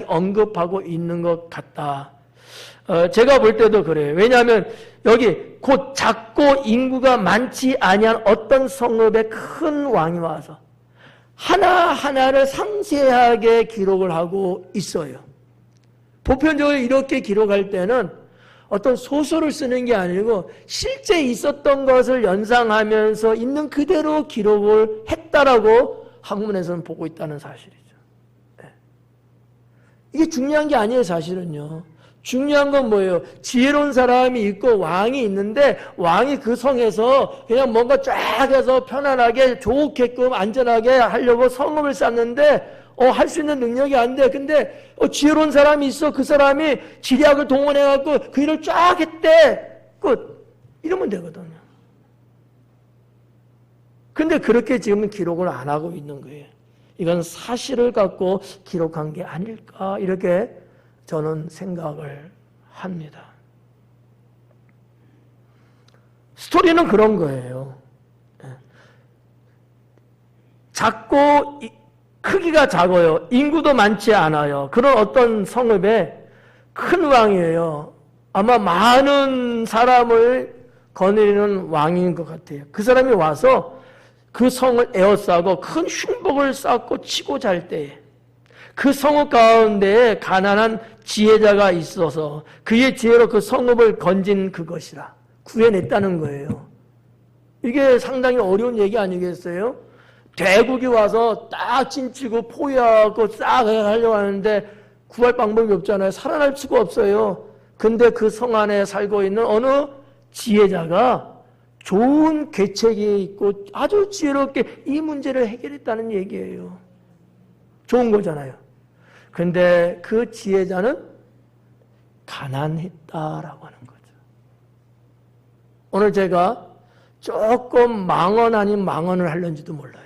언급하고 있는 것 같다. 제가 볼 때도 그래요. 왜냐하면 여기 곧 작고 인구가 많지 아니한 어떤 성읍에 큰 왕이 와서 하나하나를 상세하게 기록을 하고 있어요. 보편적으로 이렇게 기록할 때는 어떤 소설을 쓰는 게 아니고 실제 있었던 것을 연상하면서 있는 그대로 기록을 했다라고 학문에서는 보고 있다는 사실이죠. 이게 중요한 게 아니에요, 사실은요. 중요한 건 뭐예요? 지혜로운 사람이 있고 왕이 있는데 왕이 그 성에서 그냥 뭔가 쫙 해서 편안하게 좋게끔 안전하게 하려고 성읍을 쌓는데 할 수 있는 능력이 안 돼. 근데 지혜로운 사람이 있어. 그 사람이 지략을 동원해갖고 그 일을 쫙 했대. 끝. 이러면 되거든요. 근데 그렇게 지금은 기록을 안 하고 있는 거예요. 이건 사실을 갖고 기록한 게 아닐까, 이렇게 저는 생각을 합니다. 스토리는 그런 거예요. 작고 크기가 작아요. 인구도 많지 않아요. 그런 어떤 성읍에 큰 왕이에요. 아마 많은 사람을 거느리는 왕인 것 같아요. 그 사람이 와서 그 성을 에워싸고 큰 흉복을 쌓고 치고 잘 때에 그 성읍 가운데에 가난한 지혜자가 있어서 그의 지혜로 그 성읍을 건진 그것이라 구해냈다는 거예요. 이게 상당히 어려운 얘기 아니겠어요? 대국이 와서 딱 진치고 포위하고 싹 하려고 하는데 구할 방법이 없잖아요. 살아날 수가 없어요. 근데 그 성 안에 살고 있는 어느 지혜자가 좋은 계책이 있고 아주 지혜롭게 이 문제를 해결했다는 얘기예요. 좋은 거잖아요. 근데 그 지혜자는 가난했다라고 하는 거죠. 오늘 제가 조금 망언 아닌 망언을 하려는지도 몰라요.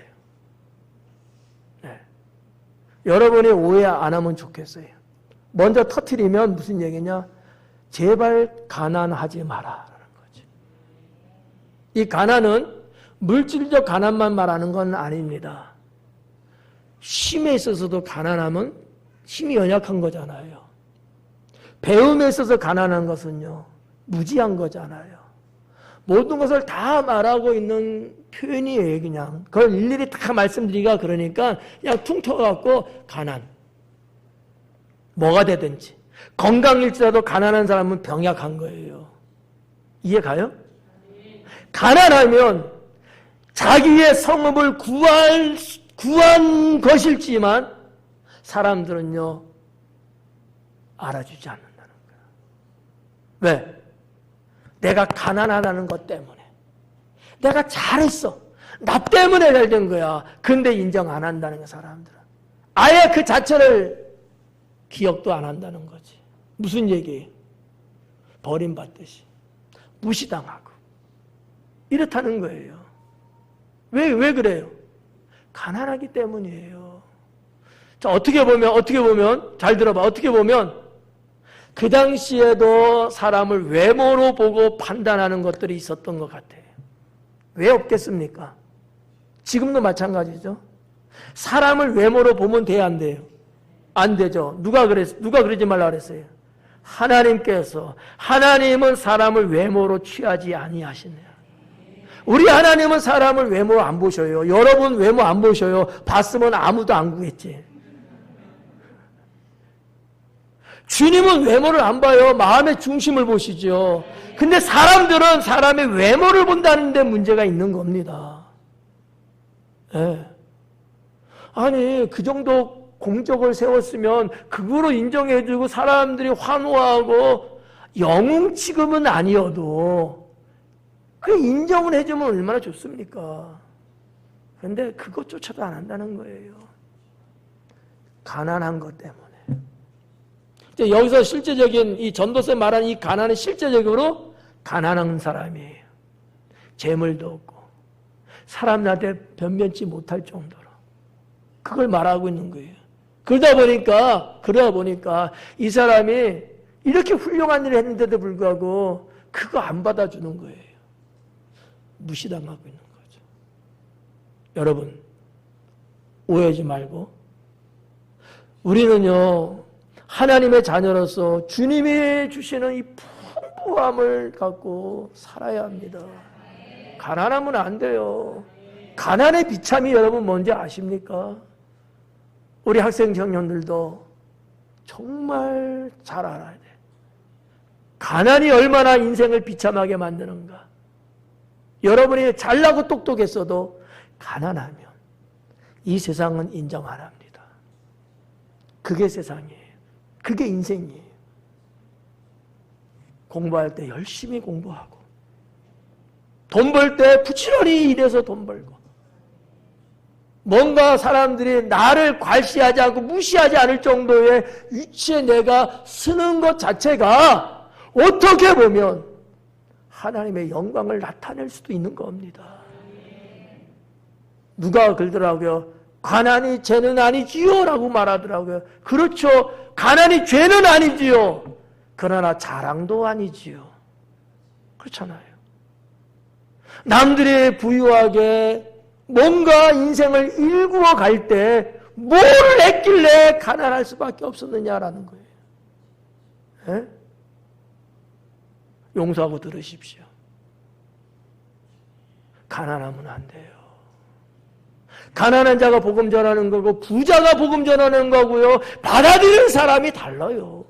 네. 여러분이 오해 안 하면 좋겠어요. 먼저 터뜨리면 무슨 얘기냐? 제발 가난하지 마라. 이 가난은 물질적 가난만 말하는 건 아닙니다. 힘에 있어서도 가난함은 힘이 연약한 거잖아요. 배움에 있어서 가난한 것은요, 무지한 거잖아요. 모든 것을 다 말하고 있는 표현이에요, 그냥. 그걸 일일이 다 말씀드리기가 그러니까 그냥 퉁 터갖고 가난. 뭐가 되든지. 건강일지라도 가난한 사람은 병약한 거예요. 이해 가요? 가난하면 자기의 성읍을 구한 것일지만 사람들은요, 알아주지 않는다는 거야. 왜? 내가 가난하다는 것 때문에. 내가 잘했어. 나 때문에 잘 된 거야. 근데 인정 안 한다는 거야, 사람들은. 아예 그 자체를 기억도 안 한다는 거지. 무슨 얘기예요? 버림받듯이. 무시당하고. 이렇다는 거예요. 왜 그래요? 가난하기 때문이에요. 자, 어떻게 보면, 잘 들어봐. 어떻게 보면, 그 당시에도 사람을 외모로 보고 판단하는 것들이 있었던 것 같아요. 왜 없겠습니까? 지금도 마찬가지죠. 사람을 외모로 보면 돼야 안 돼요? 안 되죠. 누가 그러지 말라 그랬어요? 하나님은 사람을 외모로 취하지 아니하시네요. 우리 하나님은 사람을 외모로 안 보셔요. 여러분 외모 안 보셔요. 봤으면 아무도 안 구했지. 주님은 외모를 안 봐요. 마음의 중심을 보시죠. 근데 사람들은 사람의 외모를 본다는 데 문제가 있는 겁니다. 예. 아니 그 정도 공적을 세웠으면 그거로 인정해주고 사람들이 환호하고 영웅 취급은 아니어도 그 인정을 해주면 얼마나 좋습니까? 그런데 그것조차도 안 한다는 거예요. 가난한 것 때문에. 여기서 실제적인 이 전도서 말하는 이 가난은 실제적으로 가난한 사람이에요. 재물도 없고 사람한테 변변치 못할 정도로 그걸 말하고 있는 거예요. 그러다 보니까 이 사람이 이렇게 훌륭한 일을 했는데도 불구하고 그거 안 받아주는 거예요. 무시당하고 있는 거죠. 여러분 오해하지 말고 우리는요 하나님의 자녀로서 주님이 주시는 이 풍부함을 갖고 살아야 합니다. 가난하면 안 돼요. 가난의 비참이 여러분 뭔지 아십니까? 우리 학생 청년들도 정말 잘 알아야 돼. 가난이 얼마나 인생을 비참하게 만드는가. 여러분이 잘나고 똑똑했어도 가난하면 이 세상은 인정 안 합니다. 그게 세상이에요. 그게 인생이에요. 공부할 때 열심히 공부하고 돈 벌 때 부지런히 일해서 돈 벌고 뭔가 사람들이 나를 괄시하지 않고 무시하지 않을 정도의 위치에 내가 서는 것 자체가 어떻게 보면 하나님의 영광을 나타낼 수도 있는 겁니다. 누가 그러더라고요. 가난이 죄는 아니지요 라고 말하더라고요. 그렇죠. 가난이 죄는 아니지요. 그러나 자랑도 아니지요. 그렇잖아요. 남들이 부유하게 뭔가 인생을 일구어 갈 때 뭘 했길래 가난할 수밖에 없었느냐라는 거예요. 에? 용서하고 들으십시오. 가난하면 안 돼요. 가난한 자가 복음 전하는 거고 부자가 복음 전하는 거고요. 받아들이는 사람이 달라요.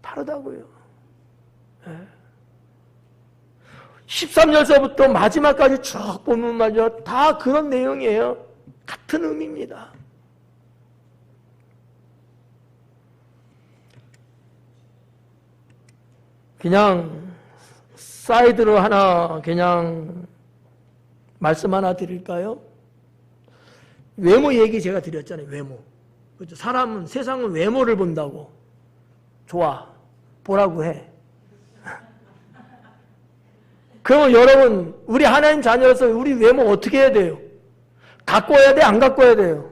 다르다고요. 13절서부터 마지막까지 쭉 보면 말이죠. 다 그런 내용이에요. 같은 의미입니다. 그냥 사이드로 하나 그냥 말씀 하나 드릴까요? 외모 얘기 제가 드렸잖아요. 외모. 그렇죠? 사람은 세상은 외모를 본다고. 좋아. 보라고 해. 그러면 여러분 우리 하나님 자녀로서 우리 외모 어떻게 해야 돼요? 갖고 와야 돼? 안 갖고 와야 돼요?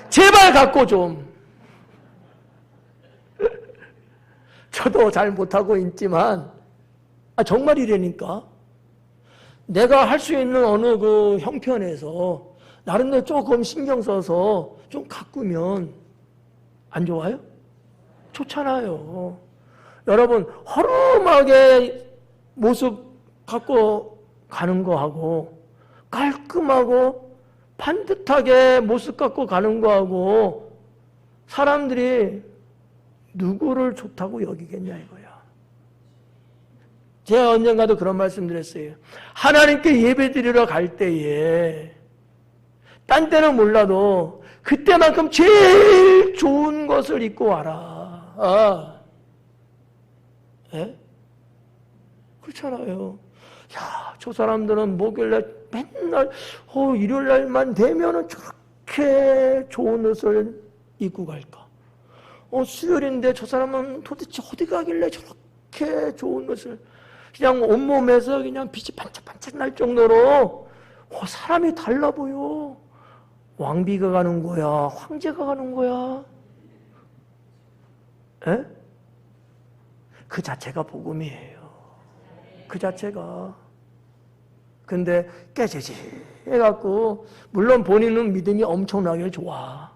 제발 갖고 좀. 저도 잘 못하고 있지만 정말 이래니까 내가 할 수 있는 어느 그 형편에서 나름대로 조금 신경 써서 좀 가꾸면 안 좋아요? 좋잖아요. 여러분 허름하게 모습 갖고 가는 거하고 깔끔하고 반듯하게 모습 갖고 가는 거하고 사람들이 누구를 좋다고 여기겠냐 이거야. 제가 언젠가도 그런 말씀 드렸어요. 하나님께 예배 드리러 갈 때에 딴 때는 몰라도 그때만큼 제일 좋은 것을 입고 와라. 예? 그렇잖아요. 야, 저 사람들은 목요일날 맨날 일요일날만 되면은 저렇게 좋은 옷을 입고 갈까? 수요일인데 저 사람은 도대체 어디 가길래 저렇게 좋은 옷을 그냥 온몸에서 그냥 빛이 반짝반짝 날 정도로 사람이 달라 보여. 왕비가 가는 거야? 황제가 가는 거야? 에? 그 자체가 복음이에요. 그 자체가. 근데 깨지지 해갖고 물론 본인은 믿음이 엄청나게 좋아.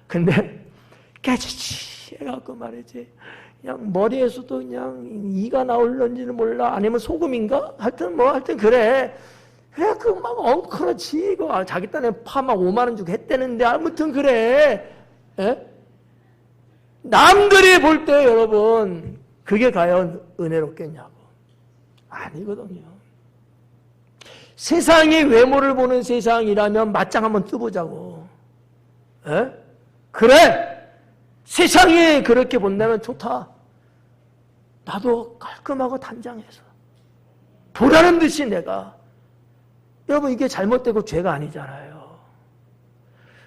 근데 깨지지 해갖고 말이지. 그냥 머리에서도 그냥 이가 나올런지는 몰라. 아니면 소금인가? 하여튼 그래. 그래갖고 막 엉클어지고 자기 딴에 파 막 5만 원 주고 했대는데 아무튼 그래. 에? 남들이 볼 때 여러분 그게 과연 은혜롭겠냐고. 아니거든요. 세상이 외모를 보는 세상이라면 맞짱 한번 뜨보자고. 에? 그래! 세상이 그렇게 본다면 좋다. 나도 깔끔하고 단장해서 보라는 듯이 내가. 여러분 이게 잘못되고 죄가 아니잖아요.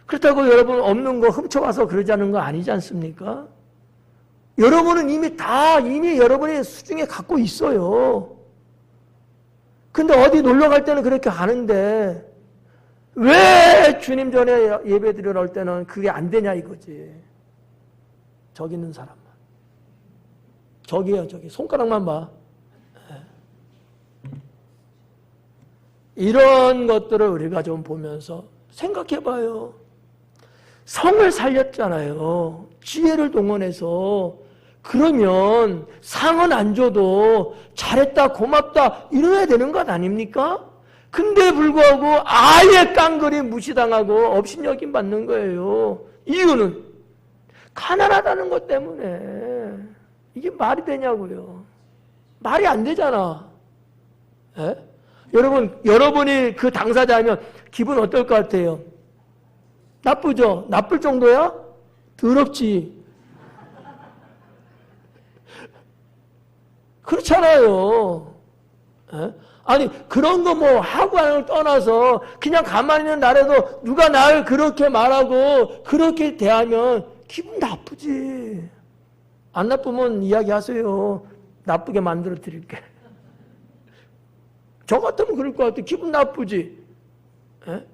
그렇다고 여러분 없는 거 훔쳐와서 그러자는 거 아니지 않습니까? 여러분은 이미 여러분의 수중에 갖고 있어요. 근데 어디 놀러 갈 때는 그렇게 가는데 왜 주님 전에 예배 드리러 올 때는 그게 안 되냐 이거지. 저기 있는 사람만. 저기요, 저기. 손가락만 봐. 이런 것들을 우리가 좀 보면서 생각해 봐요. 성을 살렸잖아요. 지혜를 동원해서. 그러면 상은 안 줘도 잘했다, 고맙다 이래야 되는 것 아닙니까? 근데 불구하고 아예 깡그리 무시당하고 업신여김 받는 거예요. 이유는 가난하다는 것 때문에. 이게 말이 되냐고요. 말이 안 되잖아. 에? 여러분이 그 당사자면 기분 어떨 것 같아요? 나쁘죠? 나쁠 정도야? 더럽지. 그렇잖아요. 에? 아니 그런 거 뭐 하고 하는 걸 떠나서 그냥 가만히 있는 날에도 누가 나를 그렇게 말하고 그렇게 대하면 기분 나쁘지. 안 나쁘면 이야기하세요. 나쁘게 만들어 드릴게. 저 같으면 그럴 것 같아. 기분 나쁘지. 에?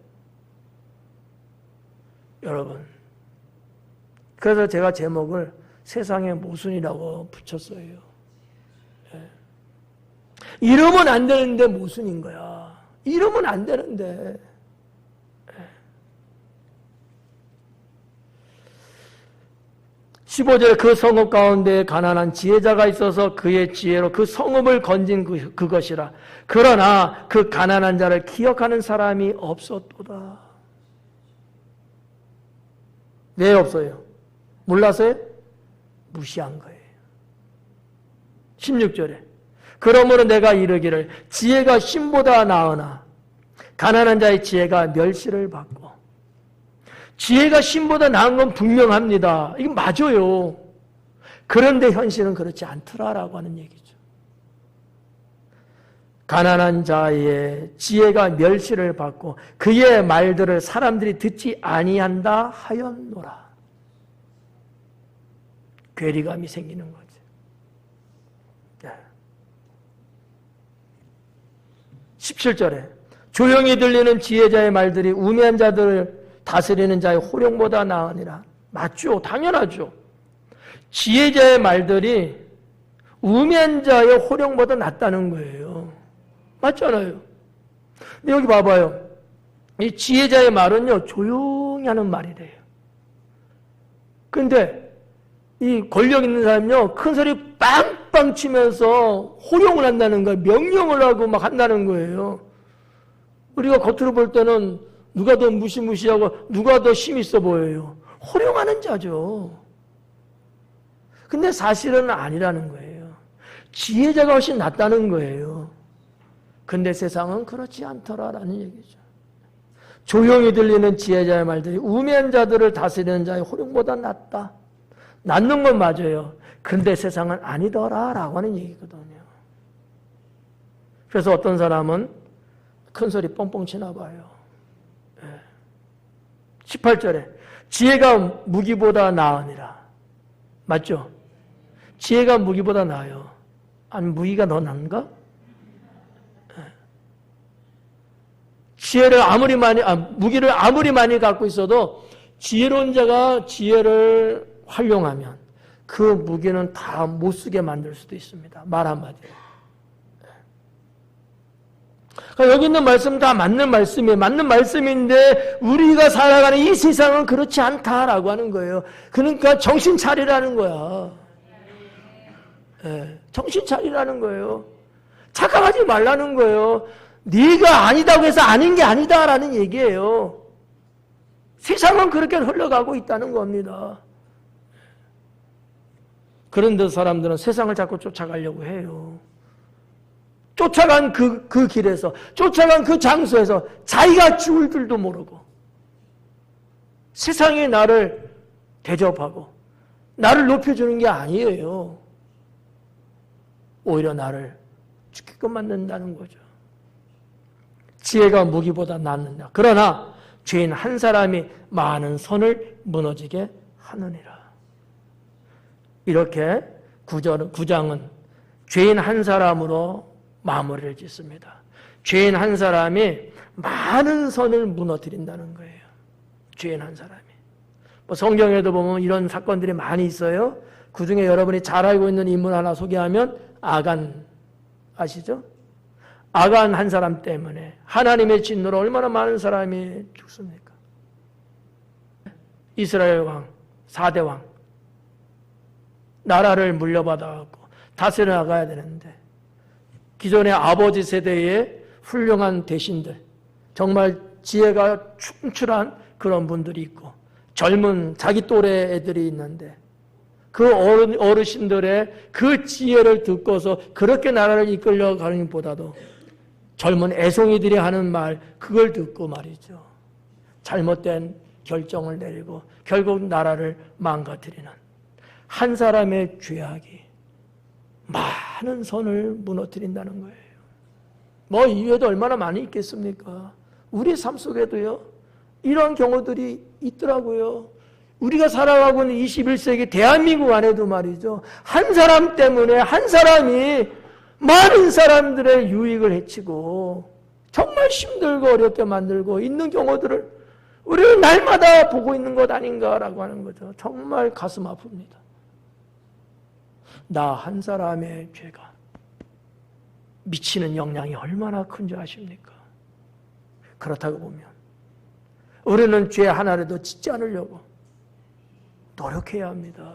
여러분, 그래서 제가 제목을 세상의 모순이라고 붙였어요. 이러면 안 되는데 모순인 거야. 이러면 안 되는데. 15절 그 성읍 가운데 가난한 지혜자가 있어서 그의 지혜로 그 성읍을 건진 그것이라. 그러나 그 가난한 자를 기억하는 사람이 없었도다. 왜 없어요? 몰라서요? 무시한 거예요. 16절에 그러므로 내가 이르기를 지혜가 신보다 나으나 가난한 자의 지혜가 멸시를 받고. 지혜가 신보다 나은 건 분명합니다. 이건 맞아요. 그런데 현실은 그렇지 않더라라고 하는 얘기죠. 가난한 자의 지혜가 멸시를 받고 그의 말들을 사람들이 듣지 아니한다 하였노라. 괴리감이 생기는 거죠. 17절에 조용히 들리는 지혜자의 말들이 우매한 자들을 다스리는 자의 호령보다 나으니라. 맞죠? 당연하죠. 지혜자의 말들이 우매한 자의 호령보다 낫다는 거예요. 맞잖아요. 근데 여기 봐봐요. 이 지혜자의 말은요, 조용히 하는 말이래요. 근데 이 권력 있는 사람은요, 큰 소리 빵빵 치면서 호령을 한다는 거예요. 명령을 하고 막 한다는 거예요. 우리가 겉으로 볼 때는 누가 더 무시무시하고 누가 더 힘 있어 보여요. 호령하는 자죠. 근데 사실은 아니라는 거예요. 지혜자가 훨씬 낫다는 거예요. 근데 세상은 그렇지 않더라라는 얘기죠. 조용히 들리는 지혜자의 말들이 우매한 자들을 다스리는 자의 호령보다 낫다. 낫는 건 맞아요. 근데 세상은 아니더라라고 하는 얘기거든요. 그래서 어떤 사람은 큰 소리 뻥뻥 치나 봐요. 18절에 지혜가 무기보다 나으니라. 맞죠? 지혜가 무기보다 나아요. 아니 무기가 더 나은가? 지혜를 무기를 아무리 많이 갖고 있어도 지혜로운 자가 지혜를 활용하면 그 무기는 다 못 쓰게 만들 수도 있습니다. 말 한마디로. 그러니까 여기 있는 말씀 다 맞는 말씀이에요. 맞는 말씀인데 우리가 살아가는 이 세상은 그렇지 않다라고 하는 거예요. 그러니까 정신 차리라는 거야. 네, 정신 차리라는 거예요. 착각하지 말라는 거예요. 네가 아니다고 해서 아닌 게 아니다라는 얘기예요. 세상은 그렇게 흘러가고 있다는 겁니다. 그런데 사람들은 세상을 자꾸 쫓아가려고 해요. 쫓아간 그 길에서, 쫓아간 그 장소에서 자기가 죽을 줄도 모르고 세상이 나를 대접하고 나를 높여주는 게 아니에요. 오히려 나를 죽게끔 만든다는 거죠. 지혜가 무기보다 낫느냐. 그러나 죄인 한 사람이 많은 선을 무너지게 하느니라. 이렇게 9장은 죄인 한 사람으로 마무리를 짓습니다. 죄인 한 사람이 많은 선을 무너뜨린다는 거예요. 죄인 한 사람이. 성경에도 보면 이런 사건들이 많이 있어요. 그 중에 여러분이 잘 알고 있는 인물 하나 소개하면 아간 아시죠? 아간 한 사람 때문에 하나님의 진노로 얼마나 많은 사람이 죽습니까? 이스라엘 왕, 4대 왕. 나라를 물려받아갖고 다스려 나가야 되는데 기존의 아버지 세대의 훌륭한 대신들, 정말 지혜가 충출한 그런 분들이 있고 젊은 자기 또래 애들이 있는데 그 어르신들의 그 지혜를 듣고서 그렇게 나라를 이끌려가는 것보다도 젊은 애송이들이 하는 말, 그걸 듣고 말이죠. 잘못된 결정을 내리고 결국 나라를 망가뜨리는 한 사람의 죄악이 많은 선을 무너뜨린다는 거예요. 뭐 이외에도 얼마나 많이 있겠습니까? 우리 삶 속에도요, 이런 경우들이 있더라고요. 우리가 살아가고 있는 21세기 대한민국 안에도 말이죠. 한 사람 때문에 한 사람이 많은 사람들의 유익을 해치고 정말 힘들고 어렵게 만들고 있는 경우들을 우리는 날마다 보고 있는 것 아닌가라고 하는 거죠. 정말 가슴 아픕니다. 나 한 사람의 죄가 미치는 영향이 얼마나 큰지 아십니까? 그렇다고 보면 우리는 죄 하나라도 짓지 않으려고 노력해야 합니다.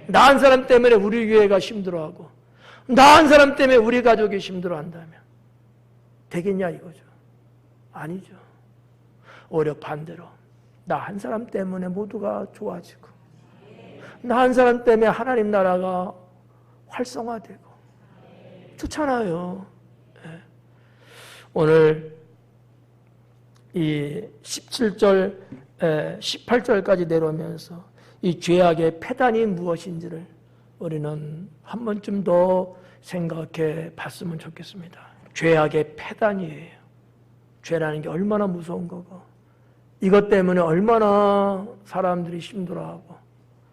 나 한 사람 때문에 우리 교회가 힘들어하고 나 한 사람 때문에 우리 가족이 힘들어한다면 되겠냐 이거죠. 아니죠. 오히려 반대로 나 한 사람 때문에 모두가 좋아지고 나 한 사람 때문에 하나님 나라가 활성화되고 좋잖아요. 오늘 이 17절, 18절까지 내려오면서 이 죄악의 패단이 무엇인지를 우리는 한 번쯤 더 생각해 봤으면 좋겠습니다. 죄악의 패단이에요. 죄라는 게 얼마나 무서운 거고 이것 때문에 얼마나 사람들이 힘들어하고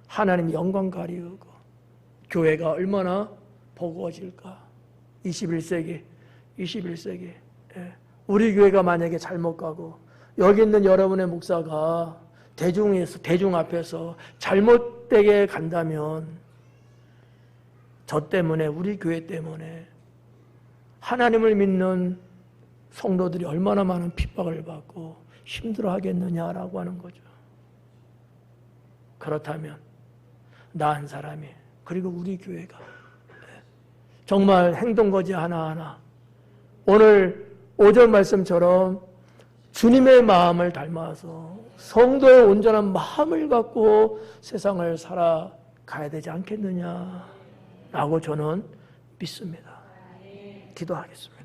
하나님 영광 가리우고 교회가 얼마나 버거워질까. 21세기 우리 교회가 만약에 잘못 가고 여기 있는 여러분의 목사가 대중 앞에서 잘못되게 간다면 저 때문에 우리 교회 때문에 하나님을 믿는 성도들이 얼마나 많은 핍박을 받고 힘들어하겠느냐라고 하는 거죠. 그렇다면 나 한 사람이 그리고 우리 교회가 정말 행동거지 하나하나 오늘 5절 말씀처럼 주님의 마음을 닮아서 성도의 온전한 마음을 갖고 세상을 살아가야 되지 않겠느냐라고 저는 믿습니다. 기도하겠습니다.